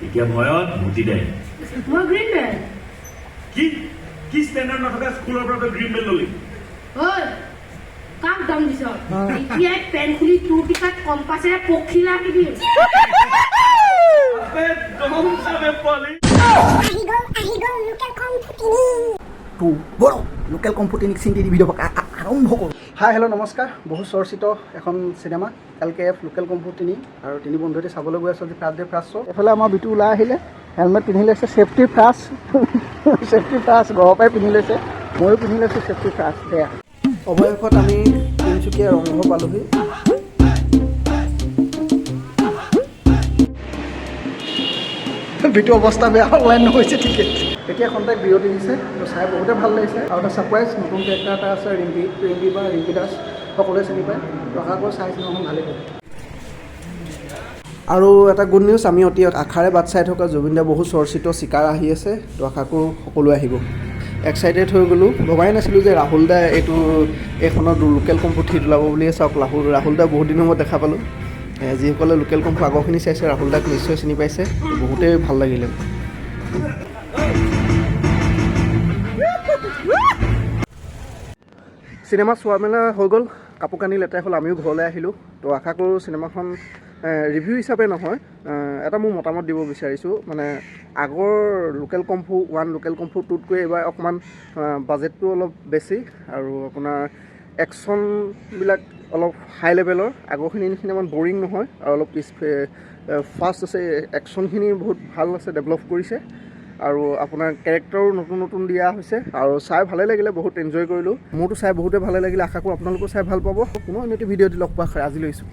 এতিয়া ভয়ত মুতি দে মই গ্ৰীণ বেল্ট কি ষ্টেণ্ডাৰ্ড নথকা স্কুলৰ পৰা তই গ্ৰীণ বেল্ট ল'লি ঐ কাক দাম দিছ এতিয়া পেন খুলি তোৰ পিছত কম্পাছেৰে পখিলা আঁকি দিম লোকেল কম্পুটিনিক চিন্তি ভিডিঅ' আৰম্ভ কৰোঁ। হাই হেল্ল' নমস্কাৰ। বহু চৰ্চিত এখন চিনেমা LKF লোকেল কম্পুটিনি আৰু তিনি বন্ধুতে চাবলৈ গৈ আছোঁ আজি ফাৰ্ষ্ট ডে ফাৰ্ষ্ট শ্ব'। এফালে আমাৰ বিটু ওলাই আহিলে, হেলমেট পিন্ধি লৈছে, ছেফটি ফাৰ্ষ্ট ঘৰৰ পৰাই পিন্ধি লৈছে, ময়ো পিন্ধি লৈছোঁ ছেফটি ফাৰ্ষ্ট। সেয়া অৱশেষত আমি তিনিচুকীয়া ৰংঘৰ পালোহি। বিটু অৱস্থা বেয়া অনলাইন নহৈছে টিকেট। এতিয়া কণ্টেক্ট বিৰতি দিছে, তো চাই বহুতে ভাল লাগিছে। আৰু এটা ছাৰপ্ৰাইজ নতুন কেৰেক্টাৰ এটা আছে, ৰিম্পি বা ৰিম্পি দাস, সকলোৱে চিনি পায়। তো আশা কৰোঁ চাই চিনেমাখন ভালেই পাব। আৰু এটা গুড নিউজ, আমি অতি আশাৰে বাট চাই থকা জুবিন দা বহু চৰ্চিত চিকাৰ আহি আছে। তো আশা কৰোঁ সকলোৱে আহিব। এক্সাইটেড হৈ গ'লোঁ, ভবাই নাছিলোঁ যে ৰাহুল দা এইখনত লোকেল কম্পু থিত ওলাব বুলিয়ে। চাওক ৰাহুল দা বহুত দিনৰ মূৰত দেখা পালোঁ। যিসকলে লোকেল কম্পু আগৰখিনি চাইছে ৰাহুল দাক নিশ্চয় চিনি পাইছে, বহুতেই ভাল লাগিলে। চিনেমা চোৱা মেলা হৈ গ'ল, কাপোৰ কানি লেতেৰা হ'ল, আমিও ঘৰলৈ আহিলোঁ। তো আশা কৰোঁ চিনেমাখন ৰিভিউ হিচাপে নহয়, এটা মোৰ মতামত দিব বিচাৰিছোঁ। মানে আগৰ লোকেল কম্ফু 1 লোকেল কম্ফু 2তকৈ এইবাৰ অকণমান বাজেটটো অলপ বেছি, আৰু আপোনাৰ একশ্যনবিলাক অলপ হাই লেভেলৰ। আগৰখিনি ইমান বৰিং নহয়, আৰু অলপ ফাষ্ট আছে। একশ্যনখিনি বহুত ভাল আছে, ডেভেলপ কৰিছে। আৰু আপোনাৰ কেৰেক্টাৰো নতুন নতুন দিয়া হৈছে, আৰু চাই ভালে লাগিলে, বহুত এনজয় কৰিলোঁ। মোৰতো চাই বহুতে ভালে লাগিলে, আশা কৰোঁ আপোনালোকেও চাই ভাল পাব। পুনৰ এনে ভিডিঅ'টি লগ পোৱা আজিলৈ আহিছোঁ।